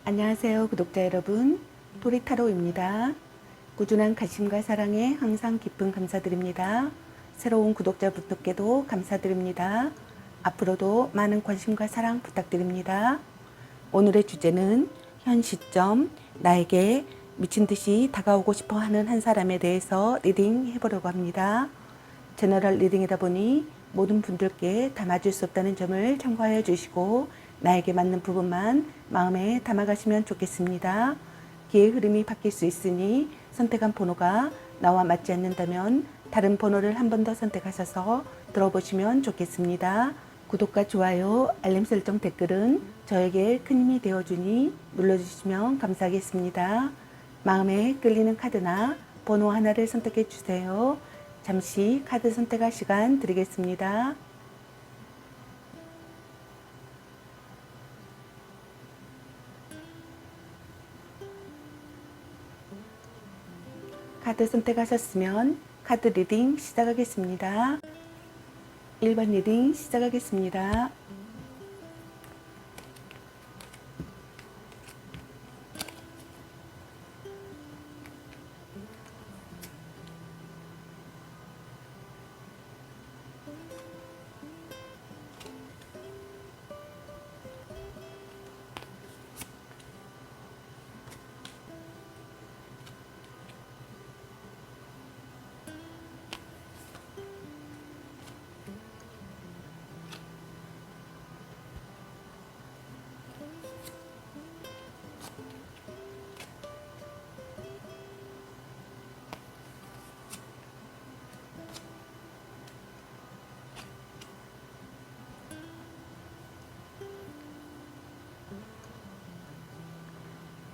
안녕하세요, 구독자 여러분. 도리타로입니다. 꾸준한 관심과 사랑에 항상 깊은 감사드립니다. 새로운 구독자분들께도 감사드립니다. 앞으로도 많은 관심과 사랑 부탁드립니다. 오늘의 주제는 현 시점 나에게 미친 듯이 다가오고 싶어 하는 한 사람에 대해서 리딩 해보려고 합니다. 제너럴 리딩이다 보니 모든 분들께 다 맞을 수 없다는 점을 참고하여 주시고 나에게 맞는 부분만 마음에 담아가시면 좋겠습니다. 기의 흐름이 바뀔 수 있으니 선택한 번호가 나와 맞지 않는다면 다른 번호를 한 번 더 선택하셔서 들어보시면 좋겠습니다. 구독과 좋아요, 알림 설정, 댓글은 저에게 큰 힘이 되어주니 눌러주시면 감사하겠습니다. 마음에 끌리는 카드나 번호 하나를 선택해 주세요. 잠시 카드 선택할 시간 드리겠습니다. 카드 선택하셨으면 카드 리딩 시작하겠습니다. 1번 리딩 시작하겠습니다.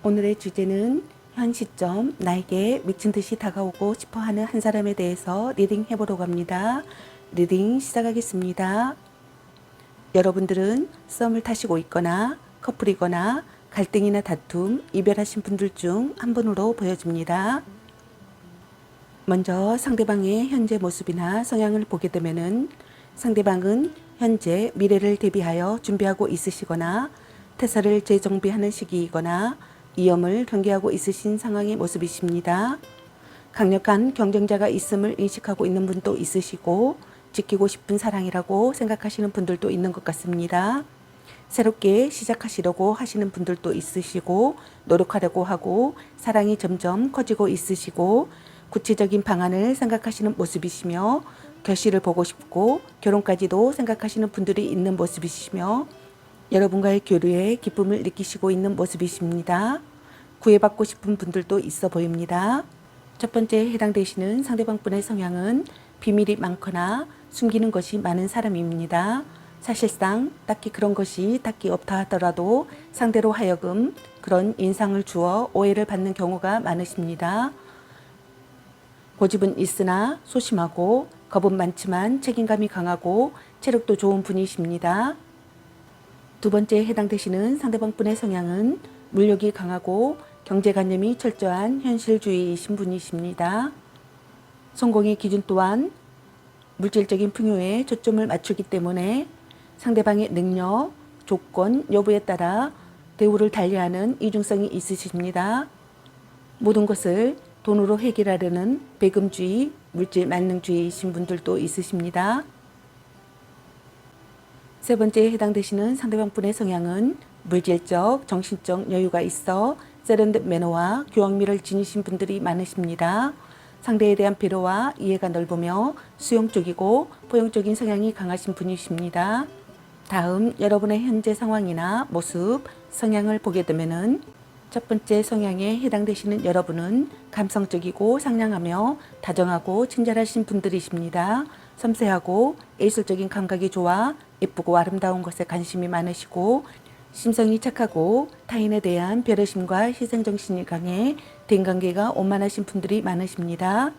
오늘의 주제는 현 시점 나에게 미친 듯이 다가오고 싶어하는 한 사람에 대해서 리딩 해보려고 합니다. 리딩 시작하겠습니다. 여러분들은 썸을 타시고 있거나 커플이거나 갈등이나 다툼, 이별하신 분들 중 한 분으로 보여집니다. 먼저 상대방의 현재 모습이나 성향을 보게 되면은 상대방은 현재 미래를 대비하여 준비하고 있으시거나 태세를 재정비하는 시기이거나 위험을 경계하고 있으신 상황의 모습이십니다. 강력한 경쟁자가 있음을 인식하고 있는 분도 있으시고 지키고 싶은 사랑이라고 생각하시는 분들도 있는 것 같습니다. 새롭게 시작하시려고 하시는 분들도 있으시고 노력하려고 하고 사랑이 점점 커지고 있으시고 구체적인 방안을 생각하시는 모습이시며 결실을 보고 싶고 결혼까지도 생각하시는 분들이 있는 모습이시며 여러분과의 교류에 기쁨을 느끼시고 있는 모습이십니다. 구애받고 싶은 분들도 있어 보입니다. 첫 번째 해당되시는 상대방분의 성향은 비밀이 많거나 숨기는 것이 많은 사람입니다. 사실상 딱히 그런 것이 딱히 없다 하더라도 상대로 하여금 그런 인상을 주어 오해를 받는 경우가 많으십니다. 고집은 있으나 소심하고 겁은 많지만 책임감이 강하고 체력도 좋은 분이십니다. 두 번째 해당되시는 상대방분의 성향은 물욕이 강하고 경제관념이 철저한 현실주의이신 분이십니다. 성공의 기준 또한 물질적인 풍요에 초점을 맞추기 때문에 상대방의 능력, 조건, 여부에 따라 대우를 달리하는 이중성이 있으십니다. 모든 것을 돈으로 해결하려는 배금주의, 물질 만능주의이신 분들도 있으십니다. 세 번째에 해당되시는 상대방분의 성향은 물질적, 정신적 여유가 있어 세련된 매너와 교양미를 지니신 분들이 많으십니다. 상대에 대한 배려와 이해가 넓으며 수용적이고 포용적인 성향이 강하신 분이십니다. 다음 여러분의 현재 상황이나 모습, 성향을 보게 되면은 첫 번째 성향에 해당되시는 여러분은 감성적이고 상냥하며 다정하고 친절하신 분들이십니다. 섬세하고 예술적인 감각이 좋아 예쁘고 아름다운 것에 관심이 많으시고 심성이 착하고 타인에 대한 배려심과 희생정신이 강해 대인관계가 원만하신 분들이 많으십니다.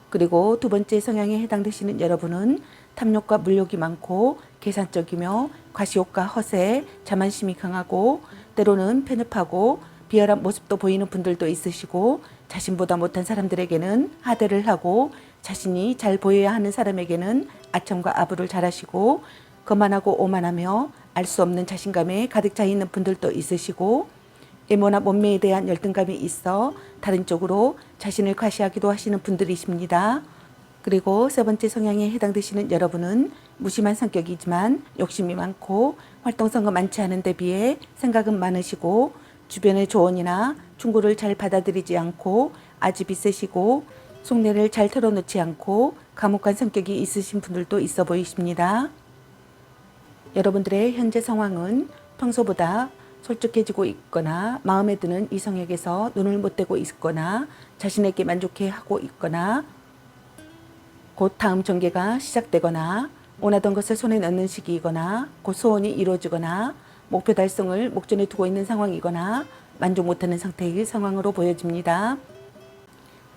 그리고 두 번째 성향에 해당되시는 여러분은 탐욕과 물욕이 많고 계산적이며 과시욕과 허세, 자만심이 강하고 때로는 편협하고 비열한 모습도 보이는 분들도 있으시고 자신보다 못한 사람들에게는 하대를 하고 자신이 잘 보여야 하는 사람에게는 아첨과 아부를 잘하시고 거만하고 오만하며 알 수 없는 자신감에 가득 차 있는 분들도 있으시고 외모나 몸매에 대한 열등감이 있어 다른 쪽으로 자신을 과시하기도 하시는 분들이십니다. 그리고 세 번째 성향에 해당되시는 여러분은 무심한 성격이지만 욕심이 많고 활동성은 많지 않은 데 비해 생각은 많으시고 주변의 조언이나 충고를 잘 받아들이지 않고 아집이 세시고 속내를 잘 털어놓지 않고 과묵한 성격이 있으신 분들도 있어 보이십니다. 여러분들의 현재 상황은 평소보다 솔직해지고 있거나 마음에 드는 이성에게서 눈을 못 떼고 있거나 자신에게 만족해 하고 있거나 곧 다음 전개가 시작되거나 원하던 것을 손에 넣는 시기이거나 곧 소원이 이루어지거나 목표 달성을 목전에 두고 있는 상황이거나 만족 못하는 상태의 상황으로 보여집니다.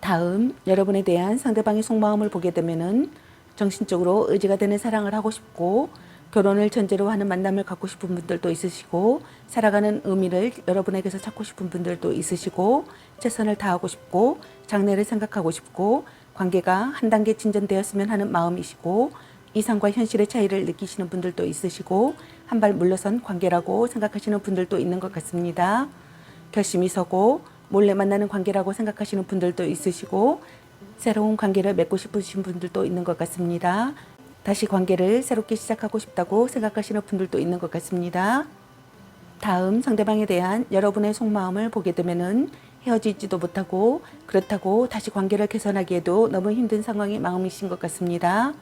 다음 여러분에 대한 상대방의 속마음을 보게 되면은 정신적으로 의지가 되는 사랑을 하고 싶고 결혼을 전제로 하는 만남을 갖고 싶은 분들도 있으시고 살아가는 의미를 여러분에게서 찾고 싶은 분들도 있으시고 최선을 다하고 싶고 장래를 생각하고 싶고 관계가 한 단계 진전되었으면 하는 마음이시고 이상과 현실의 차이를 느끼시는 분들도 있으시고 한 발 물러선 관계라고 생각하시는 분들도 있는 것 같습니다. 결심이 서고 몰래 만나는 관계라고 생각하시는 분들도 있으시고 새로운 관계를 맺고 싶으신 분들도 있는 것 같습니다. 다시 관계를 새롭게 시작하고 싶다고 생각하시는 분들도 있는 것 같습니다. 다음 상대방에 대한 여러분의 속마음을 보게 되면은 헤어지지도 못하고 그렇다고 다시 관계를 개선하기에도 너무 힘든 상황의 마음이신 것 같습니다.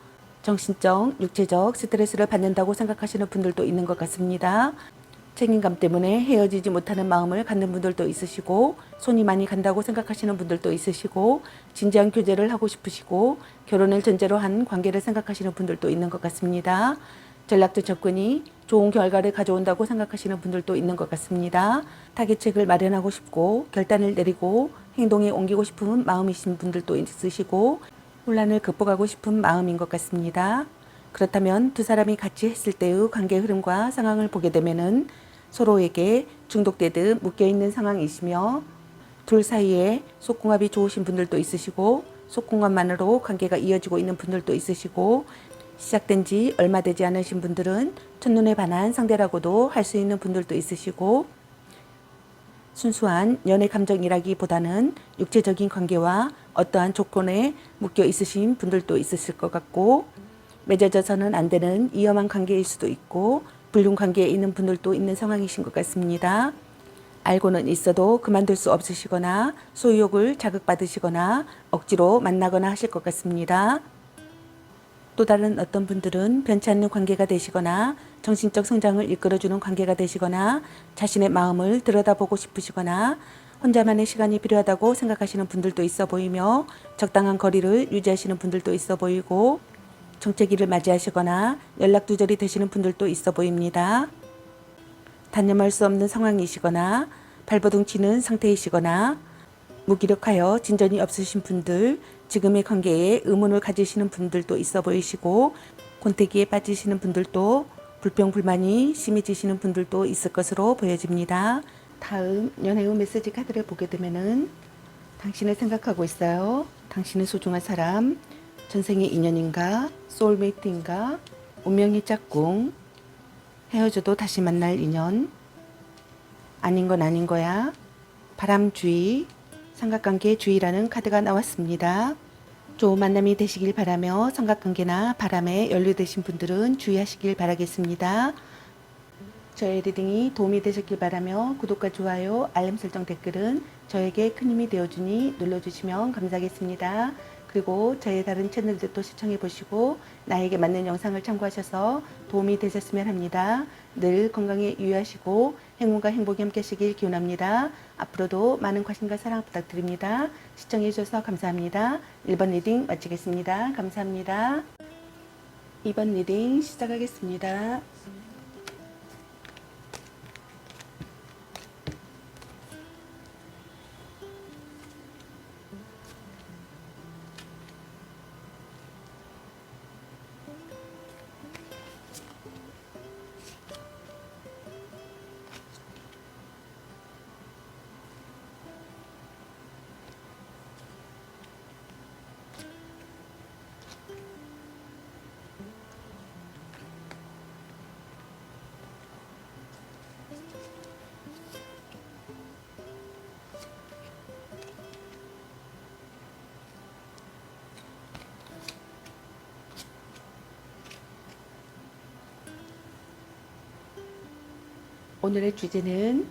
정신적, 육체적 스트레스를 받는다고 생각하시는 분들도 있는 것 같습니다. 책임감 때문에 헤어지지 못하는 마음을 갖는 분들도 있으시고 손이 많이 간다고 생각하시는 분들도 있으시고 진지한 교제를 하고 싶으시고 결혼을 전제로 한 관계를 생각하시는 분들도 있는 것 같습니다. 전략적 접근이 좋은 결과를 가져온다고 생각하시는 분들도 있는 것 같습니다. 타겟책을 마련하고 싶고 결단을 내리고 행동에 옮기고 싶은 마음이신 분들도 있으시고 혼란을 극복하고 싶은 마음인 것 같습니다. 그렇다면 두 사람이 같이 했을 때의 관계 흐름과 상황을 보게 되면은 서로에게 중독되듯 묶여있는 상황이시며 둘 사이에 속궁합이 좋으신 분들도 있으시고 속궁합만으로 관계가 이어지고 있는 분들도 있으시고 시작된 지 얼마 되지 않으신 분들은 첫눈에 반한 상대라고도 할 수 있는 분들도 있으시고 순수한 연애 감정이라기보다는 육체적인 관계와 어떠한 조건에 묶여 있으신 분들도 있으실 것 같고 맺어져서는 안 되는 위험한 관계일 수도 있고 불륜 관계에 있는 분들도 있는 상황이신 것 같습니다. 알고는 있어도 그만둘 수 없으시거나 소유욕을 자극받으시거나 억지로 만나거나 하실 것 같습니다. 또 다른 어떤 분들은 변치 않는 관계가 되시거나 정신적 성장을 이끌어주는 관계가 되시거나 자신의 마음을 들여다보고 싶으시거나 혼자만의 시간이 필요하다고 생각하시는 분들도 있어 보이며 적당한 거리를 유지하시는 분들도 있어 보이고 정체기를 맞이하시거나 연락 두절이 되시는 분들도 있어 보입니다. 단념할 수 없는 상황이시거나 발버둥 치는 상태이시거나 무기력하여 진전이 없으신 분들, 지금의 관계에 의문을 가지시는 분들도 있어 보이시고 권태기에 빠지시는 분들도 불평불만이 심해지시는 분들도 있을 것으로 보여집니다. 다음 연애의 메시지 카드를 보게 되면은 당신을 생각하고 있어요. 당신의 소중한 사람, 전생의 인연인가, 소울메이트인가, 운명의 짝꿍, 헤어져도 다시 만날 인연, 아닌 건 아닌 거야, 바람주의, 삼각관계 주의라는 카드가 나왔습니다. 좋은 만남이 되시길 바라며 삼각관계나 바람에 연루되신 분들은 주의하시길 바라겠습니다. 저의 리딩이 도움이 되셨길 바라며 구독과 좋아요, 알림 설정 댓글은 저에게 큰 힘이 되어주니 눌러주시면 감사하겠습니다. 그리고 저의 다른 채널들도 시청해 보시고 나에게 맞는 영상을 참고하셔서 도움이 되셨으면 합니다. 늘 건강에 유의하시고 행운과 행복이 함께 하시길 기원합니다. 앞으로도 많은 관심과 사랑 부탁드립니다. 시청해 주셔서 감사합니다. 1번 리딩 마치겠습니다. 감사합니다. 2번 리딩 시작하겠습니다. 오늘의 주제는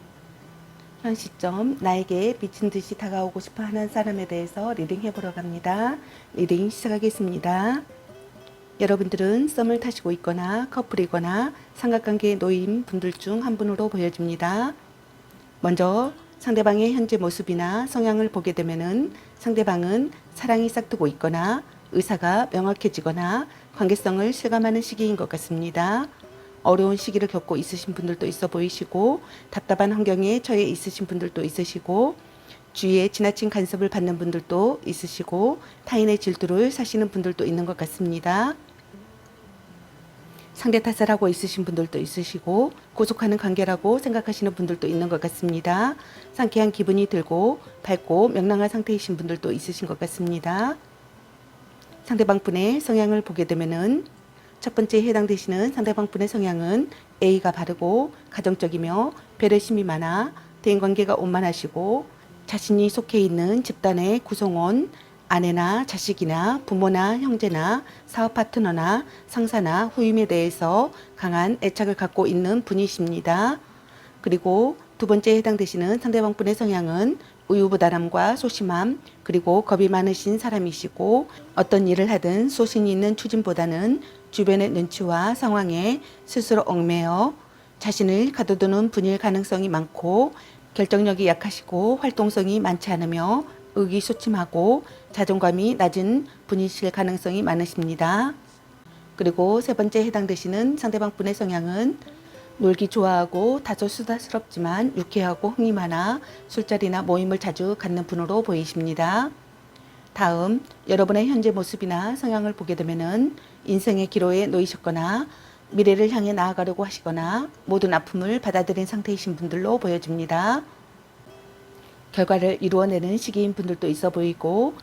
현 시점 나에게 미친 듯이 다가오고 싶어 하는 사람에 대해서 리딩해 보러 갑니다. 리딩 시작하겠습니다. 여러분들은 썸을 타시고 있거나 커플이거나 삼각관계에 놓인 분들 중 한 분으로 보여집니다. 먼저 상대방의 현재 모습이나 성향을 보게 되면은 상대방은 사랑이 싹트고 있거나 의사가 명확해지거나 관계성을 실감하는 시기인 것 같습니다. 어려운 시기를 겪고 있으신 분들도 있어 보이시고 답답한 환경에 처해 있으신 분들도 있으시고 주위에 지나친 간섭을 받는 분들도 있으시고 타인의 질투를 사시는 분들도 있는 것 같습니다. 상대 탓을 하고 있으신 분들도 있으시고 고속하는 관계라고 생각하시는 분들도 있는 것 같습니다. 상쾌한 기분이 들고 밝고 명랑한 상태이신 분들도 있으신 것 같습니다. 상대방 분의 성향을 보게 되면은 첫 번째 해당되시는 상대방 분의 성향은 A가 바르고 가정적이며 배려심이 많아 대인관계가 원만하시고 자신이 속해 있는 집단의 구성원, 아내나 자식이나 부모나 형제나 사업 파트너나 상사나 후임에 대해서 강한 애착을 갖고 있는 분이십니다. 그리고 두 번째 해당되시는 상대방 분의 성향은 우유부단함과 소심함 그리고 겁이 많으신 사람이시고 어떤 일을 하든 소신이 있는 추진보다는 주변의 눈치와 상황에 스스로 얽매여 자신을 가둬두는 분일 가능성이 많고 결정력이 약하시고 활동성이 많지 않으며 의기소침하고 자존감이 낮은 분이실 가능성이 많으십니다. 그리고 세 번째 해당되시는 상대방 분의 성향은 놀기 좋아하고 다소 수다스럽지만 유쾌하고 흥이 많아 술자리나 모임을 자주 갖는 분으로 보이십니다. 다음 여러분의 현재 모습이나 성향을 보게 되면은 인생의 기로에 놓이셨거나 미래를 향해 나아가려고 하시거나 모든 아픔을 받아들인 상태이신 분들로 보여집니다. 결과를 이루어내는 시기인 분들도 있어 보이고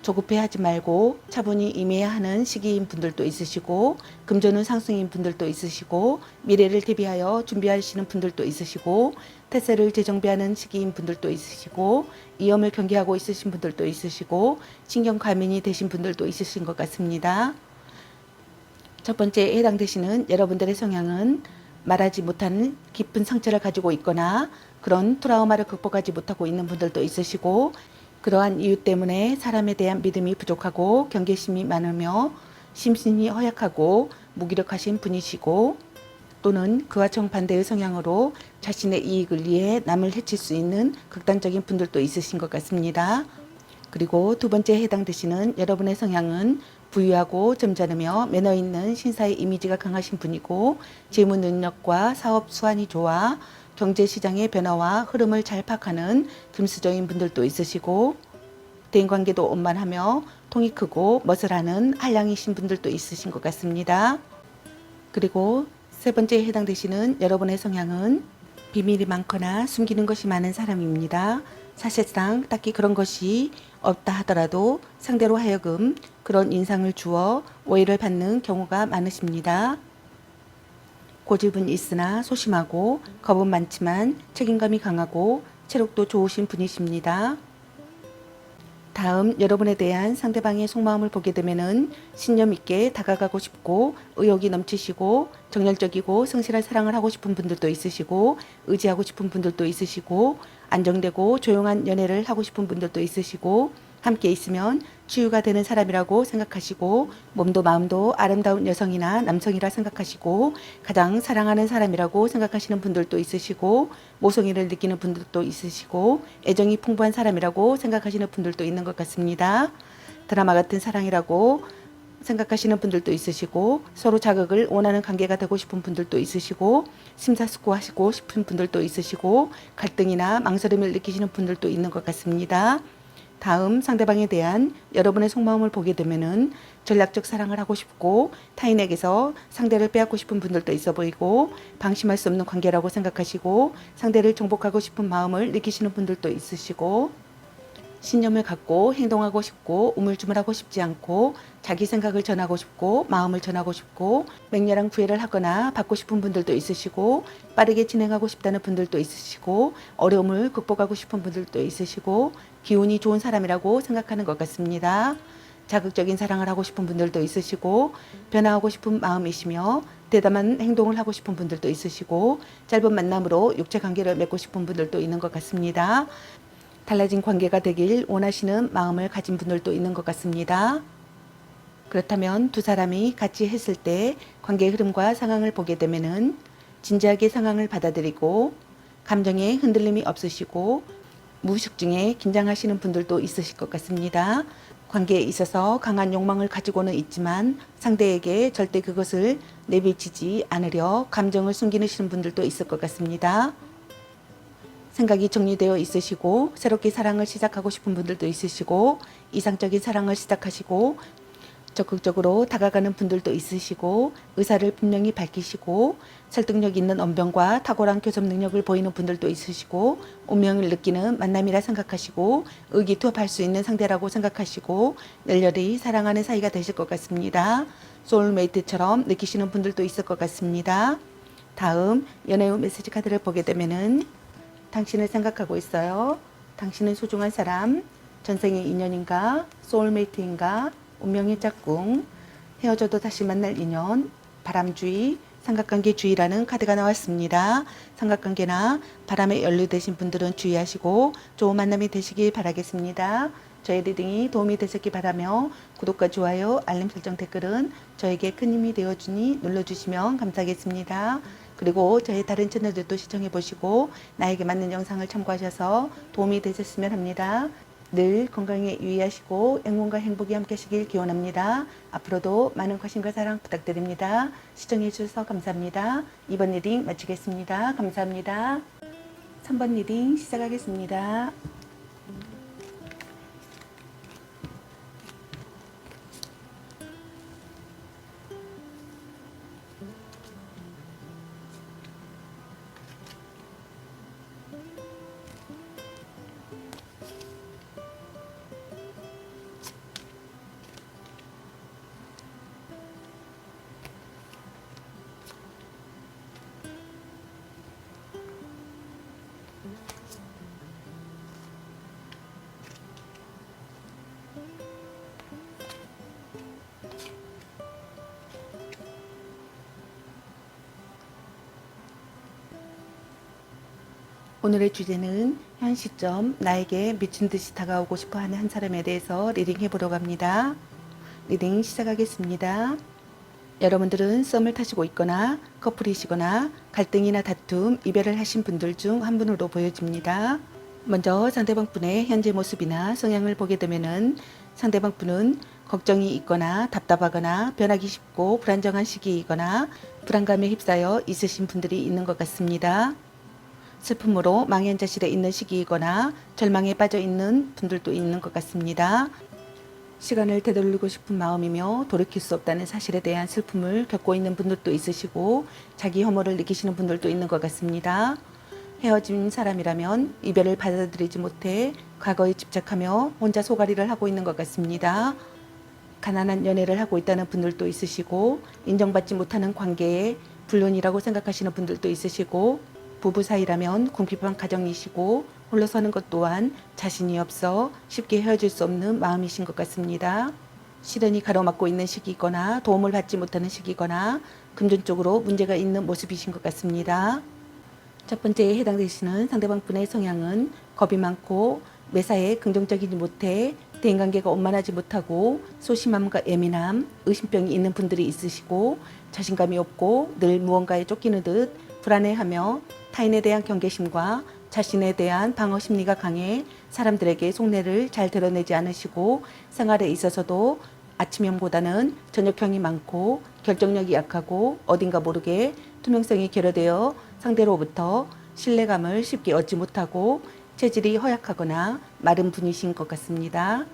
조급해하지 말고 차분히 임해야 하는 시기인 분들도 있으시고 금전운 상승인 분들도 있으시고 미래를 대비하여 준비하시는 분들도 있으시고 태세를 재정비하는 시기인 분들도 있으시고 위험을 경계하고 있으신 분들도 있으시고 신경 과민이 되신 분들도 있으신 것 같습니다. 첫 번째 해당되시는 여러분들의 성향은 말하지 못하는 깊은 상처를 가지고 있거나 그런 트라우마를 극복하지 못하고 있는 분들도 있으시고 그러한 이유 때문에 사람에 대한 믿음이 부족하고 경계심이 많으며 심신이 허약하고 무기력하신 분이시고 또는 그와 정반대의 성향으로 자신의 이익을 위해 남을 해칠 수 있는 극단적인 분들도 있으신 것 같습니다. 그리고 두 번째 해당되시는 여러분의 성향은 부유하고 점잖으며 매너 있는 신사의 이미지가 강하신 분이고 재무 능력과 사업 수완이 좋아 경제시장의 변화와 흐름을 잘 파악하는 금수저인 분들도 있으시고 대인관계도 원만하며 통이 크고 멋을하는 한량이신 분들도 있으신 것 같습니다. 그리고 세 번째에 해당되시는 여러분의 성향은 비밀이 많거나 숨기는 것이 많은 사람입니다. 사실상 딱히 그런 것이 없다 하더라도 상대로 하여금 그런 인상을 주어 오해를 받는 경우가 많으십니다. 고집은 있으나 소심하고 겁은 많지만 책임감이 강하고 체력도 좋으신 분이십니다. 다음 여러분에 대한 상대방의 속마음을 보게 되면은 신념 있게 다가가고 싶고 의욕이 넘치시고 정열적이고 성실한 사랑을 하고 싶은 분들도 있으시고 의지하고 싶은 분들도 있으시고 안정되고 조용한 연애를 하고 싶은 분들도 있으시고 함께 있으면 치유가 되는 사람이라고 생각하시고 몸도 마음도 아름다운 여성이나 남성이라 생각하시고 가장 사랑하는 사람이라고 생각하시는 분들도 있으시고 모성애를 느끼는 분들도 있으시고 애정이 풍부한 사람이라고 생각하시는 분들도 있는 것 같습니다. 드라마 같은 사랑이라고 생각하시는 분들도 있으시고 서로 자극을 원하는 관계가 되고 싶은 분들도 있으시고 심사숙고하시고 싶은 분들도 있으시고 갈등이나 망설임을 느끼시는 분들도 있는 것 같습니다. 다음 상대방에 대한 여러분의 속마음을 보게 되면은 전략적 사랑을 하고 싶고 타인에게서 상대를 빼앗고 싶은 분들도 있어 보이고 방심할 수 없는 관계라고 생각하시고 상대를 정복하고 싶은 마음을 느끼시는 분들도 있으시고 신념을 갖고 행동하고 싶고 우물쭈물하고 싶지 않고 자기 생각을 전하고 싶고 마음을 전하고 싶고 맹렬한 구애를 하거나 받고 싶은 분들도 있으시고 빠르게 진행하고 싶다는 분들도 있으시고 어려움을 극복하고 싶은 분들도 있으시고 기운이 좋은 사람이라고 생각하는 것 같습니다. 자극적인 사랑을 하고 싶은 분들도 있으시고 변화하고 싶은 마음이시며 대담한 행동을 하고 싶은 분들도 있으시고 짧은 만남으로 육체 관계를 맺고 싶은 분들도 있는 것 같습니다. 달라진 관계가 되길 원하시는 마음을 가진 분들도 있는 것 같습니다. 그렇다면 두 사람이 같이 했을 때 관계의 흐름과 상황을 보게 되면은 진지하게 상황을 받아들이고 감정에 흔들림이 없으시고 무의식 중에 긴장하시는 분들도 있으실 것 같습니다. 관계에 있어서 강한 욕망을 가지고는 있지만 상대에게 절대 그것을 내비치지 않으려 감정을 숨기시는 분들도 있을 것 같습니다. 생각이 정리되어 있으시고 새롭게 사랑을 시작하고 싶은 분들도 있으시고 이상적인 사랑을 시작하시고 적극적으로 다가가는 분들도 있으시고 의사를 분명히 밝히시고 설득력 있는 언변과 탁월한 교섭 능력을 보이는 분들도 있으시고 운명을 느끼는 만남이라 생각하시고 의기투합할 수 있는 상대라고 생각하시고 열렬히 사랑하는 사이가 되실 것 같습니다. 소울메이트처럼 느끼시는 분들도 있을 것 같습니다. 다음 연애운 메시지 카드를 보게 되면은 당신을 생각하고 있어요. 당신은 소중한 사람, 전생의 인연인가, 소울메이트인가, 운명의 짝꿍, 헤어져도 다시 만날 인연, 바람주의, 삼각관계주의라는 카드가 나왔습니다. 삼각관계나 바람에 연루되신 분들은 주의하시고 좋은 만남이 되시길 바라겠습니다. 저의 리딩이 도움이 되셨길 바라며 구독과 좋아요, 알림 설정 댓글은 저에게 큰 힘이 되어주니 눌러주시면 감사하겠습니다. 그리고 저의 다른 채널들도 시청해 보시고 나에게 맞는 영상을 참고하셔서 도움이 되셨으면 합니다. 늘 건강에 유의하시고 행운과 행복이 함께 하시길 기원합니다. 앞으로도 많은 관심과 사랑 부탁드립니다. 시청해 주셔서 감사합니다. 2번 리딩 마치겠습니다. 감사합니다. 3번 리딩 시작하겠습니다. 오늘의 주제는 현 시점 나에게 미친 듯이 다가오고 싶어 하는 한 사람에 대해서 리딩해 보려고 합니다. 리딩 시작하겠습니다. 여러분들은 썸을 타시고 있거나 커플이시거나 갈등이나 다툼, 이별을 하신 분들 중 한 분으로 보여집니다. 먼저 상대방 분의 현재 모습이나 성향을 보게 되면은 상대방 분은 걱정이 있거나 답답하거나 변하기 쉽고 불안정한 시기이거나 불안감에 휩싸여 있으신 분들이 있는 것 같습니다. 슬픔으로 망연자실에 있는 시기이거나 절망에 빠져 있는 분들도 있는 것 같습니다. 시간을 되돌리고 싶은 마음이며 돌이킬 수 없다는 사실에 대한 슬픔을 겪고 있는 분들도 있으시고 자기 혐오를 느끼시는 분들도 있는 것 같습니다. 헤어진 사람이라면 이별을 받아들이지 못해 과거에 집착하며 혼자 소가리를 하고 있는 것 같습니다. 가난한 연애를 하고 있다는 분들도 있으시고 인정받지 못하는 관계에 불륜이라고 생각하시는 분들도 있으시고 부부 사이라면 궁핍한 가정이시고 홀로 서는 것 또한 자신이 없어 쉽게 헤어질 수 없는 마음이신 것 같습니다. 시련이 가로막고 있는 시기이거나 도움을 받지 못하는 시기이거나 금전적으로 문제가 있는 모습이신 것 같습니다. 첫 번째에 해당되시는 상대방 분의 성향은 겁이 많고 매사에 긍정적이지 못해 대인관계가 원만하지 못하고 소심함과 예민함, 의심병이 있는 분들이 있으시고 자신감이 없고 늘 무언가에 쫓기는 듯 불안해하며 타인에 대한 경계심과 자신에 대한 방어 심리가 강해 사람들에게 속내를 잘 드러내지 않으시고 생활에 있어서도 아침형보다는 저녁형이 많고 결정력이 약하고 어딘가 모르게 투명성이 결여되어 상대로부터 신뢰감을 쉽게 얻지 못하고 체질이 허약하거나 마른 분이신 것 같습니다.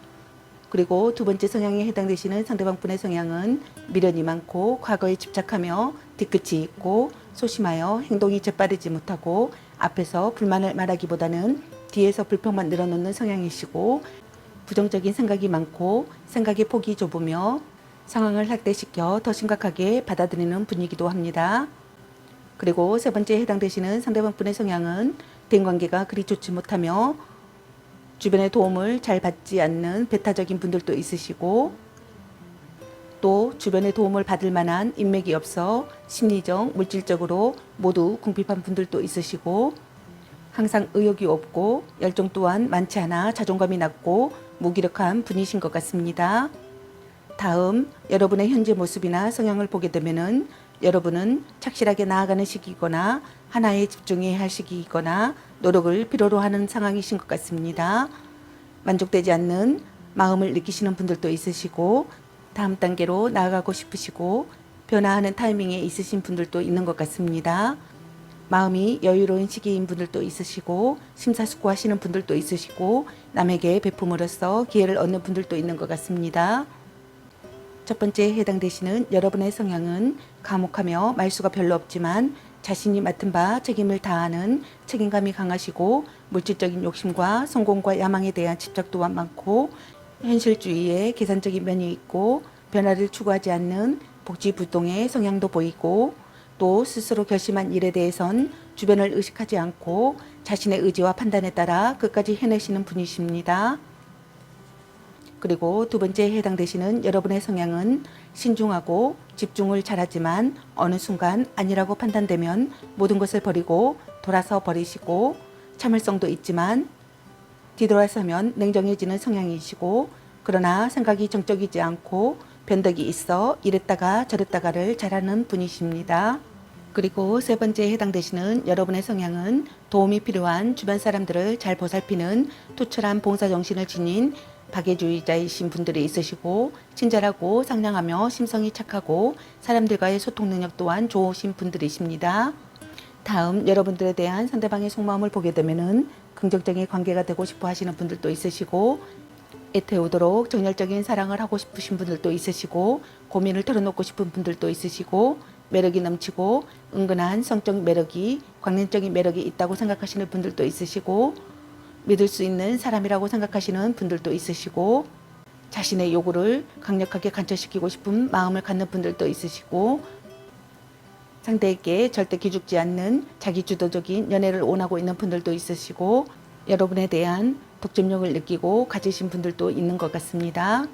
그리고 두 번째 성향에 해당되시는 상대방 분의 성향은 미련이 많고 과거에 집착하며 뒤끝이 있고 소심하여 행동이 재빠르지 못하고 앞에서 불만을 말하기보다는 뒤에서 불평만 늘어놓는 성향이시고 부정적인 생각이 많고 생각의 폭이 좁으며 상황을 확대시켜 더 심각하게 받아들이는 분이기도 합니다. 그리고 세 번째에 해당되시는 상대방 분의 성향은 대인관계가 그리 좋지 못하며 주변의 도움을 잘 받지 않는 배타적인 분들도 있으시고 또 주변의 도움을 받을 만한 인맥이 없어 심리적, 물질적으로 모두 궁핍한 분들도 있으시고, 항상 의욕이 없고 열정 또한 많지 않아 자존감이 낮고 무기력한 분이신 것 같습니다. 다음 여러분의 현재 모습이나 성향을 보게 되면은 여러분은 착실하게 나아가는 시기이거나 하나에 집중해야 할 시기이거나 노력을 필요로 하는 상황이신 것 같습니다. 만족되지 않는 마음을 느끼시는 분들도 있으시고 다음 단계로 나아가고 싶으시고 변화하는 타이밍에 있으신 분들도 있는 것 같습니다. 마음이 여유로운 시기인 분들도 있으시고 심사숙고하시는 분들도 있으시고 남에게 베품으로써 기회를 얻는 분들도 있는 것 같습니다. 첫 번째 해당되시는 여러분의 성향은 과묵하며 말수가 별로 없지만 자신이 맡은 바 책임을 다하는 책임감이 강하시고 물질적인 욕심과 성공과 야망에 대한 집착 또한 많고 현실주의에 계산적인 면이 있고 변화를 추구하지 않는 복지불동의 성향도 보이고 또 스스로 결심한 일에 대해선 주변을 의식하지 않고 자신의 의지와 판단에 따라 끝까지 해내시는 분이십니다. 그리고 두 번째 해당되시는 여러분의 성향은 신중하고 집중을 잘하지만 어느 순간 아니라고 판단되면 모든 것을 버리고 돌아서 버리시고 참을성도 있지만 뒤돌아서면 냉정해지는 성향이시고 그러나 생각이 정적이지 않고 변덕이 있어 이랬다가 저랬다가를 잘하는 분이십니다. 그리고 세 번째에 해당되시는 여러분의 성향은 도움이 필요한 주변 사람들을 잘 보살피는 투철한 봉사정신을 지닌 박애주의자이신 분들이 있으시고 친절하고 상냥하며 심성이 착하고 사람들과의 소통 능력 또한 좋으신 분들이십니다. 다음 여러분들에 대한 상대방의 속마음을 보게 되면은 긍정적인 관계가 되고 싶어 하시는 분들도 있으시고 애태우도록 정열적인 사랑을 하고 싶으신 분들도 있으시고 고민을 털어놓고 싶은 분들도 있으시고 매력이 넘치고 은근한 성적 매력이 관념적인 매력이 있다고 생각하시는 분들도 있으시고 믿을 수 있는 사람이라고 생각하시는 분들도 있으시고 자신의 요구를 강력하게 관철시키고 싶은 마음을 갖는 분들도 있으시고 상대에게 절대 기죽지 않는 자기주도적인 연애를 원하고 있는 분들도 있으시고 여러분에 대한 독점력을 느끼고 가지신 분들도 있는 것 같습니다.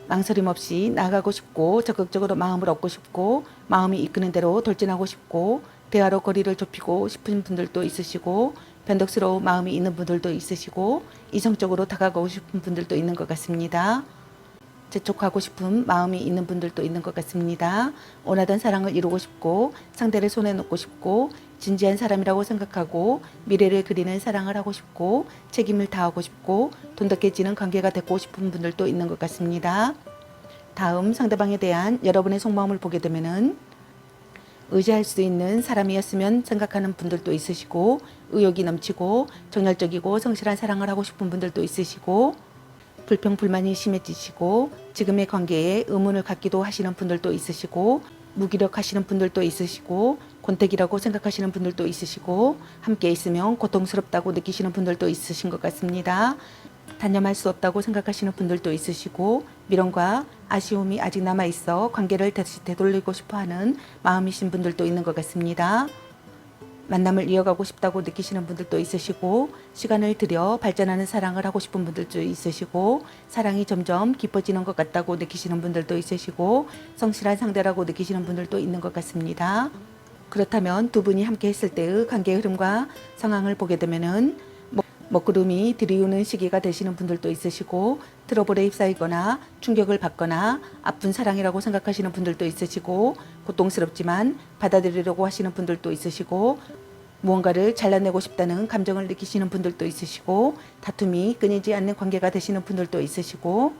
망설임 없이 나아가고 싶고 적극적으로 마음을 얻고 싶고 마음이 이끄는 대로 돌진하고 싶고 대화로 거리를 좁히고 싶은 분들도 있으시고 변덕스러운 마음이 있는 분들도 있으시고 이성적으로 다가가고 싶은 분들도 있는 것 같습니다. 재촉하고 싶은 마음이 있는 분들도 있는 것 같습니다. 원하던 사랑을 이루고 싶고 상대를 손에 놓고 싶고 진지한 사람이라고 생각하고 미래를 그리는 사랑을 하고 싶고 책임을 다하고 싶고 돈독해지는 관계가 되고 싶은 분들도 있는 것 같습니다. 다음 상대방에 대한 여러분의 속마음을 보게 되면은 의지할 수 있는 사람이었으면 생각하는 분들도 있으시고 의욕이 넘치고 정열적이고 성실한 사랑을 하고 싶은 분들도 있으시고 불평 불만이 심해지시고 지금의 관계에 의문을 갖기도 하시는 분들도 있으시고 무기력하시는 분들도 있으시고 권태기라고 생각하시는 분들도 있으시고 함께 있으면 고통스럽다고 느끼시는 분들도 있으신 것 같습니다. 단념할 수 없다고 생각하시는 분들도 있으시고 미련과 아쉬움이 아직 남아있어 관계를 다시 되돌리고 싶어하는 마음이신 분들도 있는 것 같습니다. 만남을 이어가고 싶다고 느끼시는 분들도 있으시고 시간을 들여 발전하는 사랑을 하고 싶은 분들도 있으시고 사랑이 점점 깊어지는 것 같다고 느끼시는 분들도 있으시고 성실한 상대라고 느끼시는 분들도 있는 것 같습니다. 그렇다면 두 분이 함께 했을 때의 관계의 흐름과 상황을 보게 되면은 먹구름이 들이우는 시기가 되시는 분들도 있으시고 트러블에 휩싸이거나 충격을 받거나 아픈 사랑이라고 생각하시는 분들도 있으시고 고통스럽지만 받아들이려고 하시는 분들도 있으시고 무언가를 잘라내고 싶다는 감정을 느끼시는 분들도 있으시고 다툼이 끊이지 않는 관계가 되시는 분들도 있으시고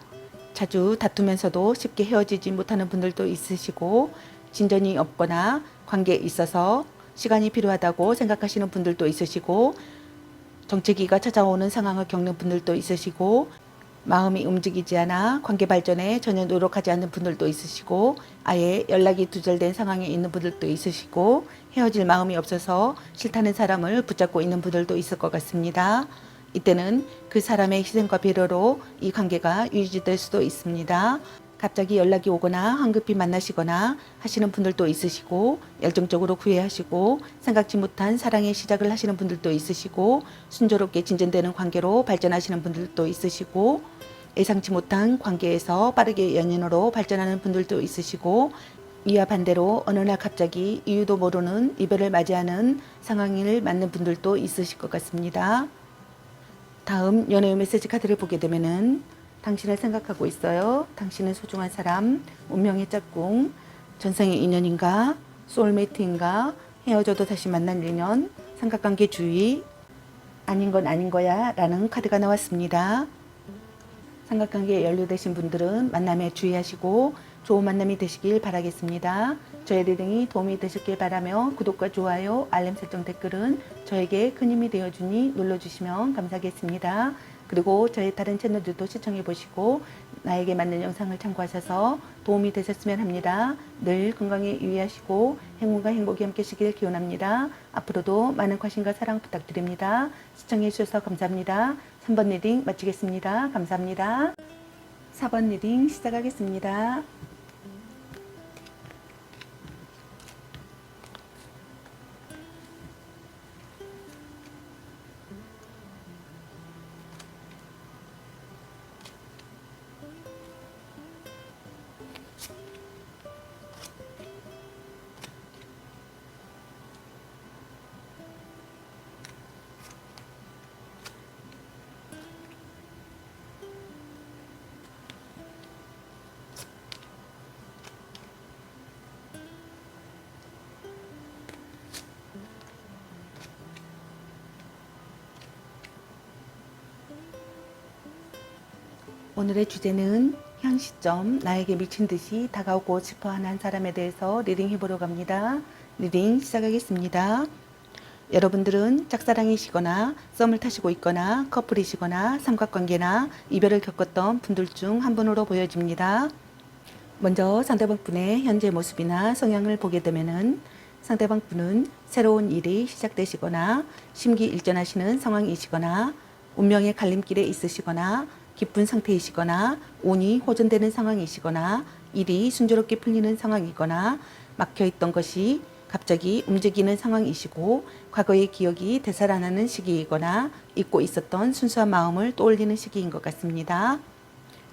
자주 다투면서도 쉽게 헤어지지 못하는 분들도 있으시고 진전이 없거나 관계에 있어서 시간이 필요하다고 생각하시는 분들도 있으시고 정체기가 찾아오는 상황을 겪는 분들도 있으시고 마음이 움직이지 않아 관계 발전에 전혀 노력하지 않는 분들도 있으시고 아예 연락이 두절된 상황에 있는 분들도 있으시고 헤어질 마음이 없어서 싫다는 사람을 붙잡고 있는 분들도 있을 것 같습니다. 이때는 그 사람의 희생과 배려로 이 관계가 유지될 수도 있습니다. 갑자기 연락이 오거나 황급히 만나시거나 하시는 분들도 있으시고 열정적으로 구애하시고 생각지 못한 사랑의 시작을 하시는 분들도 있으시고 순조롭게 진전되는 관계로 발전하시는 분들도 있으시고 예상치 못한 관계에서 빠르게 연인으로 발전하는 분들도 있으시고, 이와 반대로 어느 날 갑자기 이유도 모르는 이별을 맞이하는 상황을 맞는 분들도 있으실 것 같습니다. 다음 연애의 메시지 카드를 보게 되면은 당신을 생각하고 있어요. 당신은 소중한 사람, 운명의 짝꿍, 전생의 인연인가, 소울메이트인가, 헤어져도 다시 만날 인연, 삼각관계 주의, 아닌 건 아닌 거야 라는 카드가 나왔습니다. 삼각관계에 연루되신 분들은 만남에 주의하시고 좋은 만남이 되시길 바라겠습니다. 저의 리딩이 도움이 되셨길 바라며 구독과 좋아요, 알림 설정, 댓글은 저에게 큰 힘이 되어주니 눌러주시면 감사하겠습니다. 그리고 저의 다른 채널들도 시청해 보시고 나에게 맞는 영상을 참고하셔서 도움이 되셨으면 합니다. 늘 건강에 유의하시고 행운과 행복이 함께 하시길 기원합니다. 앞으로도 많은 관심과 사랑 부탁드립니다. 시청해 주셔서 감사합니다. 3번 리딩 마치겠습니다. 감사합니다. 4번 리딩 시작하겠습니다. 오늘의 주제는 현 시점 나에게 미친 듯이 다가오고 싶어하는 한 사람에 대해서 리딩 해보려고 합니다. 리딩 시작하겠습니다. 여러분들은 짝사랑이시거나 썸을 타시고 있거나 커플이시거나 삼각관계나 이별을 겪었던 분들 중 한 분으로 보여집니다. 먼저 상대방 분의 현재 모습이나 성향을 보게 되면은 상대방 분은 새로운 일이 시작되시거나 심기일전하시는 상황이시거나 운명의 갈림길에 있으시거나 기쁜 상태이시거나 운이 호전되는 상황이시거나 일이 순조롭게 풀리는 상황이거나 막혀있던 것이 갑자기 움직이는 상황이시고 과거의 기억이 되살아나는 시기이거나 잊고 있었던 순수한 마음을 떠올리는 시기인 것 같습니다.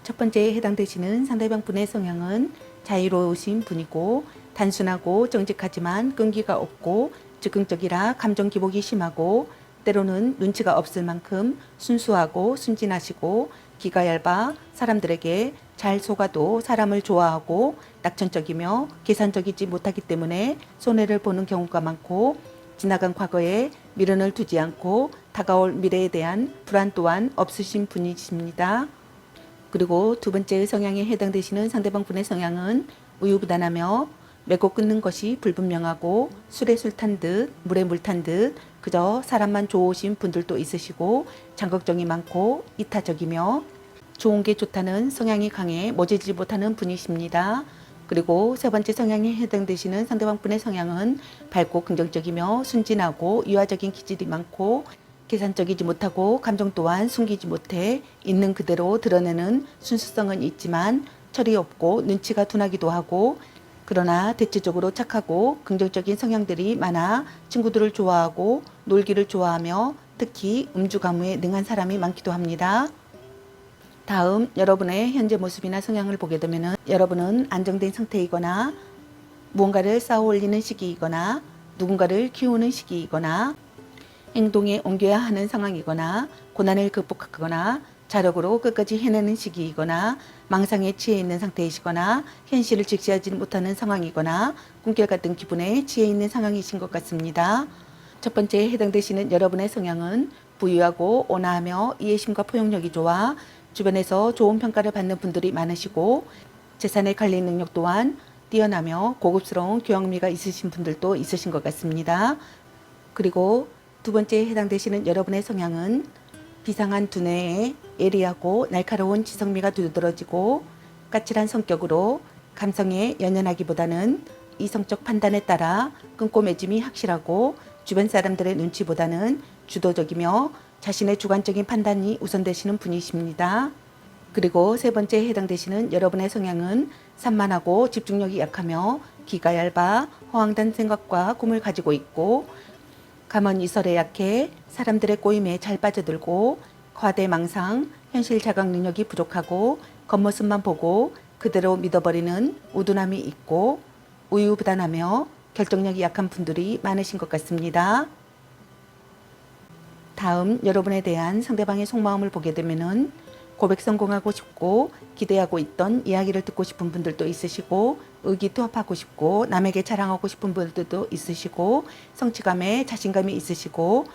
첫 번째에 해당되시는 상대방 분의 성향은 자유로우신 분이고 단순하고 정직하지만 끈기가 없고 즉흥적이라 감정 기복이 심하고 때로는 눈치가 없을 만큼 순수하고 순진하시고 기가 얇아 사람들에게 잘 속아도 사람을 좋아하고 낙천적이며 계산적이지 못하기 때문에 손해를 보는 경우가 많고 지나간 과거에 미련을 두지 않고 다가올 미래에 대한 불안 또한 없으신 분이십니다. 그리고 두 번째 성향에 해당되시는 상대방 분의 성향은 우유부단하며 맺고 끊는 것이 불분명하고 술에 술 탄 듯 물에 물 탄 듯 그저 사람만 좋으신 분들도 있으시고 장걱정이 많고 이타적이며 좋은 게 좋다는 성향이 강해 모지지 못하는 분이십니다. 그리고 세 번째 성향에 해당되시는 상대방 분의 성향은 밝고 긍정적이며 순진하고 유아적인 기질이 많고 계산적이지 못하고 감정 또한 숨기지 못해 있는 그대로 드러내는 순수성은 있지만 철이 없고 눈치가 둔하기도 하고 그러나 대체적으로 착하고 긍정적인 성향들이 많아 친구들을 좋아하고 놀기를 좋아하며 특히 음주가무에 능한 사람이 많기도 합니다. 다음 여러분의 현재 모습이나 성향을 보게 되면 여러분은 안정된 상태이거나 무언가를 쌓아 올리는 시기이거나 누군가를 키우는 시기이거나 행동에 옮겨야 하는 상황이거나 고난을 극복하거나 자력으로 끝까지 해내는 시기이거나 망상에 취해 있는 상태이시거나 현실을 직시하지 못하는 상황이거나 꿈결 같은 기분에 취해 있는 상황이신 것 같습니다. 첫 번째에 해당되시는 여러분의 성향은 부유하고 온화하며 이해심과 포용력이 좋아 주변에서 좋은 평가를 받는 분들이 많으시고 재산의 관리 능력 또한 뛰어나며 고급스러운 교양미가 있으신 분들도 있으신 것 같습니다. 그리고 두 번째에 해당되시는 여러분의 성향은 비상한 두뇌에 예리하고 날카로운 지성미가 두드러지고 까칠한 성격으로 감성에 연연하기보다는 이성적 판단에 따라 끈꼬매짐이 확실하고 주변 사람들의 눈치보다는 주도적이며 자신의 주관적인 판단이 우선되시는 분이십니다. 그리고 세 번째에 해당되시는 여러분의 성향은 산만하고 집중력이 약하며 기가 얇아 허황된 생각과 꿈을 가지고 있고 감언이설에 약해 사람들의 꼬임에 잘 빠져들고 과대망상, 현실 자각 능력이 부족하고 겉모습만 보고 그대로 믿어버리는 우둔함이 있고 우유부단하며 결정력이 약한 분들이 많으신 것 같습니다. 다음 여러분에 대한 상대방의 속마음을 보게 되면은 고백 성공하고 싶고 기대하고 있던 이야기를 듣고 싶은 분들도 있으시고 의기투합하고 싶고 남에게 자랑하고 싶은 분들도 있으시고 성취감에 자신감이 있으시고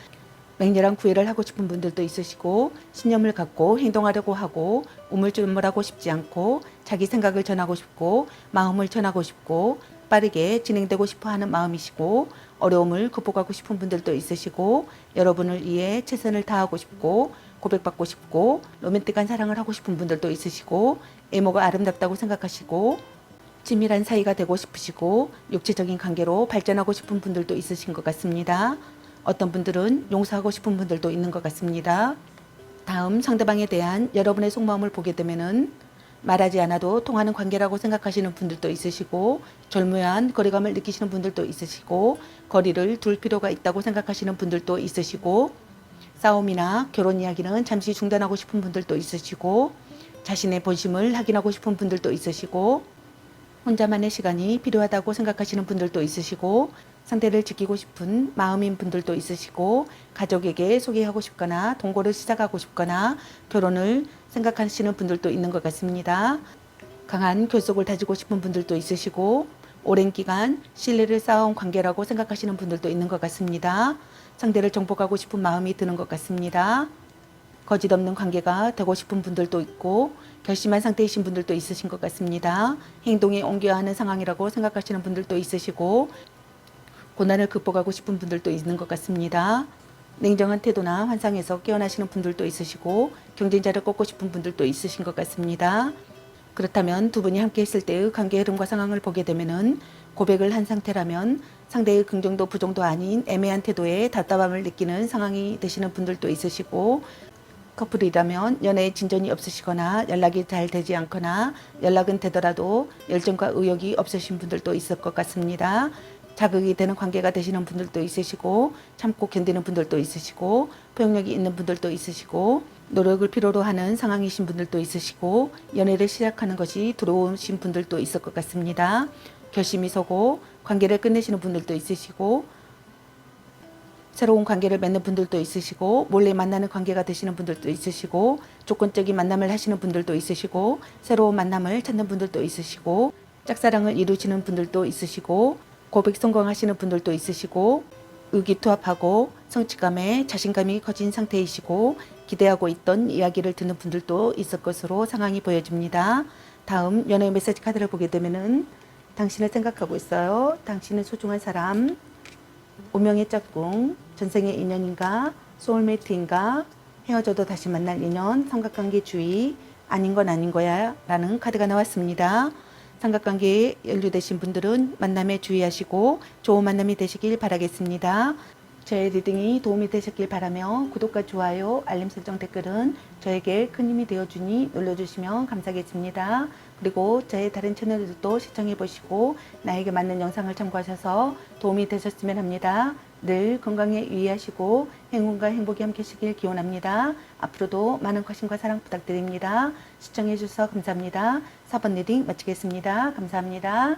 맹렬한 구애를 하고 싶은 분들도 있으시고 신념을 갖고 행동하려고 하고 우물쭈물하고 싶지 않고 자기 생각을 전하고 싶고 마음을 전하고 싶고 빠르게 진행되고 싶어 하는 마음이시고 어려움을 극복하고 싶은 분들도 있으시고 여러분을 위해 최선을 다하고 싶고 고백받고 싶고 로맨틱한 사랑을 하고 싶은 분들도 있으시고 외모가 아름답다고 생각하시고 친밀한 사이가 되고 싶으시고 육체적인 관계로 발전하고 싶은 분들도 있으신 것 같습니다. 어떤 분들은 용서하고 싶은 분들도 있는 것 같습니다. 다음 상대방에 대한 여러분의 속마음을 보게 되면은 말하지 않아도 통하는 관계라고 생각하시는 분들도 있으시고 절묘한 거리감을 느끼시는 분들도 있으시고 거리를 둘 필요가 있다고 생각하시는 분들도 있으시고 싸움이나 결혼 이야기는 잠시 중단하고 싶은 분들도 있으시고 자신의 본심을 확인하고 싶은 분들도 있으시고 혼자만의 시간이 필요하다고 생각하시는 분들도 있으시고 상대를 지키고 싶은 마음인 분들도 있으시고 가족에게 소개하고 싶거나 동거를 시작하고 싶거나 결혼을 생각하시는 분들도 있는 것 같습니다. 강한 결속을 다지고 싶은 분들도 있으시고 오랜 기간 신뢰를 쌓아온 관계라고 생각하시는 분들도 있는 것 같습니다. 상대를 정복하고 싶은 마음이 드는 것 같습니다. 거짓 없는 관계가 되고 싶은 분들도 있고 결심한 상태이신 분들도 있으신 것 같습니다. 행동에 옮겨야 하는 상황이라고 생각하시는 분들도 있으시고 고난을 극복하고 싶은 분들도 있는 것 같습니다. 냉정한 태도나 환상에서 깨어나시는 분들도 있으시고 경쟁자를 꺾고 싶은 분들도 있으신 것 같습니다. 그렇다면 두 분이 함께 했을 때의 관계 흐름과 상황을 보게 되면은 고백을 한 상태라면 상대의 긍정도 부정도 아닌 애매한 태도에 답답함을 느끼는 상황이 되시는 분들도 있으시고 커플이라면 연애에 진전이 없으시거나 연락이 잘 되지 않거나 연락은 되더라도 열정과 의욕이 없으신 분들도 있을 것 같습니다. 자극이 되는 관계가 되시는 분들도 있으시고 참고 견디는 분들도 있으시고 포용력이 있는 분들도 있으시고 노력을 필요로 하는 상황이신 분들도 있으시고 연애를 시작하는 것이 두려우신 분들도 있을 것 같습니다. 결심이 서고 관계를 끝내시는 분들도 있으시고 새로운 관계를 맺는 분들도 있으시고 몰래 만나는 관계가 되시는 분들도 있으시고 조건적인 만남을 하시는 분들도 있으시고 새로운 만남을 찾는 분들도 있으시고 짝사랑을 이루시는 분들도 있으시고 고백 성공하시는 분들도 있으시고 의기투합하고 성취감에 자신감이 커진 상태이시고 기대하고 있던 이야기를 듣는 분들도 있을 것으로 상황이 보여집니다. 다음 연애 메시지 카드를 보게 되면은 당신을 생각하고 있어요. 당신은 소중한 사람, 운명의 짝꿍, 전생의 인연인가, 소울메이트인가, 헤어져도 다시 만날 인연, 삼각관계 주의, 아닌 건 아닌 거야 라는 카드가 나왔습니다. 삼각관계에 연루되신 분들은 만남에 주의하시고 좋은 만남이 되시길 바라겠습니다. 저의 리딩이 도움이 되셨길 바라며 구독과 좋아요, 알림 설정 댓글은 저에게 큰 힘이 되어주니 눌러주시면 감사하겠습니다. 그리고 저의 다른 채널들도 시청해 보시고 나에게 맞는 영상을 참고하셔서 도움이 되셨으면 합니다. 늘 건강에 유의하시고 행운과 행복이 함께 하시길 기원합니다. 앞으로도 많은 관심과 사랑 부탁드립니다. 시청해 주셔서 감사합니다. 4번 리딩 마치겠습니다. 감사합니다.